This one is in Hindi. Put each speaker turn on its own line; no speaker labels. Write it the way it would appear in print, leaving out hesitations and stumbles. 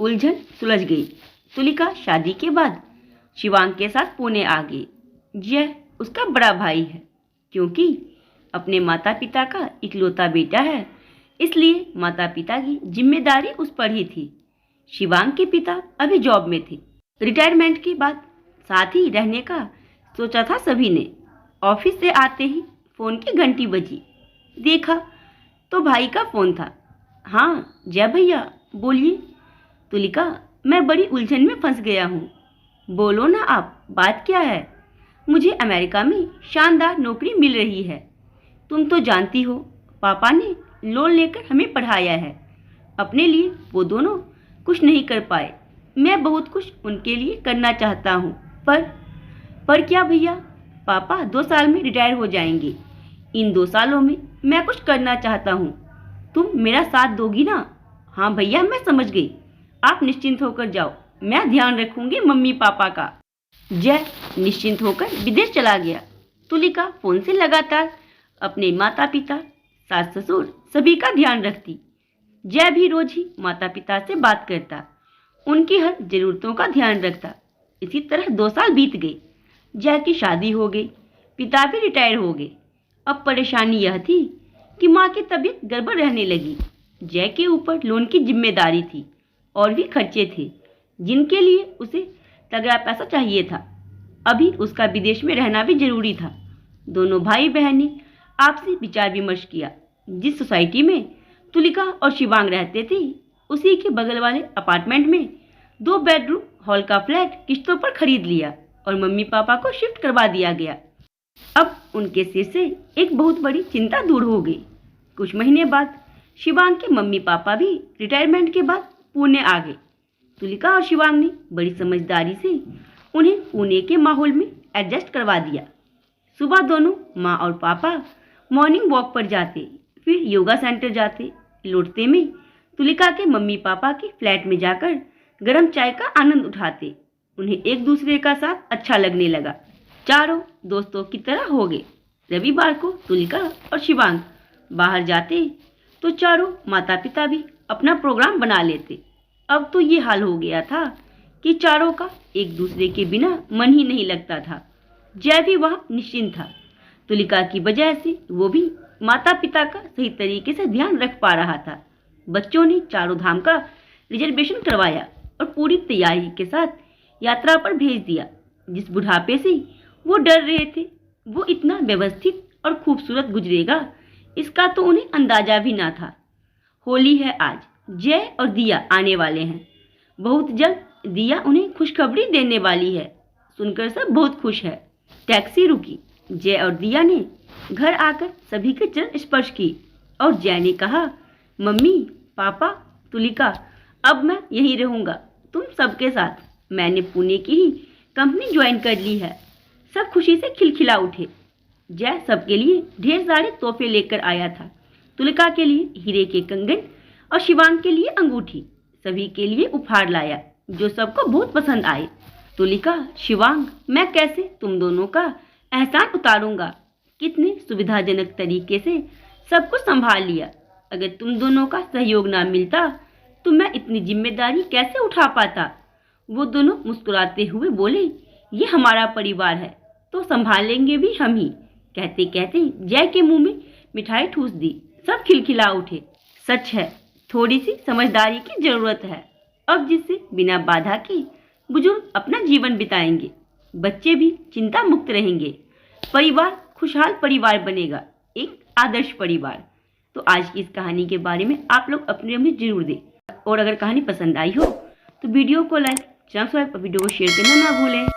उलझन सुलझ गई। तुलिका शादी के बाद शिवांग के साथ पुणे आ गई। यह उसका बड़ा भाई है, क्योंकि अपने माता पिता का इकलौता बेटा है, इसलिए माता पिता की जिम्मेदारी उस पर ही थी। शिवांग के पिता अभी जॉब में थे। रिटायरमेंट के बाद साथ ही रहने का सोचा था सभी ने। ऑफिस से आते ही फोन की घंटी बजी। देखा तो भाई का फोन था। हाँ जय भैया, बोलिए। तुलिका, मैं बड़ी उलझन में फंस गया हूँ। बोलो ना आप, बात क्या है? मुझे अमेरिका में शानदार नौकरी मिल रही है। तुम तो जानती हो, पापा ने लोन लेकर हमें पढ़ाया है। अपने लिए वो दोनों कुछ नहीं कर पाए। मैं बहुत कुछ उनके लिए करना चाहता हूँ, पर क्या भैया? पापा 2 साल में रिटायर हो जाएंगे। इन 2 सालों में मैं कुछ करना चाहता हूँ। तुम मेरा साथ दोगी ना? हाँ भैया, मैं समझ गई। आप निश्चिंत होकर जाओ, मैं ध्यान रखूंगी मम्मी पापा का। जय निश्चिंत होकर विदेश चला गया। तुलिका फोन से लगातार अपने माता पिता, सास ससुर सभी का ध्यान रखती। जय भी रोज ही माता पिता से बात करता, उनकी हर जरूरतों का ध्यान रखता। इसी तरह 2 साल बीत गए। जय की शादी हो गई, पिता भी रिटायर हो गए। अब परेशानी यह थी कि माँ की तबीयत गड़बड़ रहने लगी। जय के ऊपर लोन की जिम्मेदारी थी और भी खर्चे थे, जिनके लिए उसे तगड़ा पैसा चाहिए था। अभी उसका विदेश में रहना भी जरूरी था। दोनों भाई बहन ने आपसी विचार विमर्श किया। जिस सोसाइटी में तुलिका और शिवांग रहते थे, उसी के बगल वाले अपार्टमेंट में 2 बेडरूम हॉल का फ्लैट किस्तों पर खरीद लिया और मम्मी पापा को शिफ्ट करवा दिया गया। अब उनके सिर से एक बहुत बड़ी चिंता दूर हो गई। कुछ महीने बाद शिवांग के मम्मी पापा भी रिटायरमेंट के बाद पुणे आ गए। तुलिका और शिवांग ने बड़ी समझदारी से उन्हें पुणे के माहौल में एडजस्ट करवा दिया। सुबह दोनों माँ और पापा मॉर्निंग वॉक पर जाते, फिर योगा सेंटर जाते। लौटते में तुलिका के मम्मी पापा के फ्लैट में जाकर गर्म चाय का आनंद उठाते। उन्हें एक दूसरे का साथ अच्छा लगने लगा। चारों दोस्तों की तरह हो गए। रविवार को तुलिका और शिवांग बाहर जाते तो चारों माता पिता भी अपना प्रोग्राम बना लेते। अब तो ये हाल हो गया था कि चारों का एक दूसरे के बिना मन ही नहीं लगता था। जय भी वहाँ निश्चिंत था। तुलिका की वजह से वो भी माता पिता का सही तरीके से ध्यान रख पा रहा था। बच्चों ने चारों धाम का रिजर्वेशन करवाया और पूरी तैयारी के साथ यात्रा पर भेज दिया। जिस बुढ़ापे से वो डर रहे थे, वो इतना व्यवस्थित और खूबसूरत गुजरेगा, इसका तो उन्हें अंदाजा भी ना था। होली है आज। जय और दिया आने वाले हैं। बहुत जल्द दिया उन्हें खुशखबरी देने वाली है। सुनकर सब बहुत खुश है। टैक्सी रुकी। जय और दिया ने घर आकर सभी के चरण स्पर्श की और जय ने कहा, मम्मी पापा तुलिका, अब मैं यहीं रहूंगा तुम सबके साथ। मैंने पुणे की ही कंपनी ज्वाइन कर ली है। सब खुशी से खिलखिला उठे। जय सबके लिए ढेर सारे तोहफे लेकर आया था। तुलिका के लिए हीरे के कंगन और शिवांग के लिए अंगूठी। सभी के लिए उपहार लाया जो सबको बहुत पसंद आए। तुलिका, शिवांग, मैं कैसे तुम दोनों का एहसान उतारूंगा। कितने सुविधाजनक तरीके से सब कुछ संभाल लिया। अगर तुम दोनों का सहयोग ना मिलता तो मैं इतनी जिम्मेदारी कैसे उठा पाता। वो दोनों मुस्कुराते हुए बोले, ये हमारा परिवार है तो संभालेंगे भी हम ही। कहते कहते जय के मुंह में मिठाई ठूस दी। सब खिलखिला उठे। सच है, थोड़ी सी समझदारी की जरूरत है। अब जिससे बिना बाधा के बुजुर्ग अपना जीवन बिताएंगे, बच्चे भी चिंता मुक्त रहेंगे, परिवार खुशहाल परिवार बनेगा, एक आदर्श परिवार। तो आज की इस कहानी के बारे में आप लोग अपने अपने जरूर दें। और अगर कहानी पसंद आई हो तो वीडियो को लाइक, चैनल सब्सक्राइब और वीडियो को शेयर करना ना भूलें।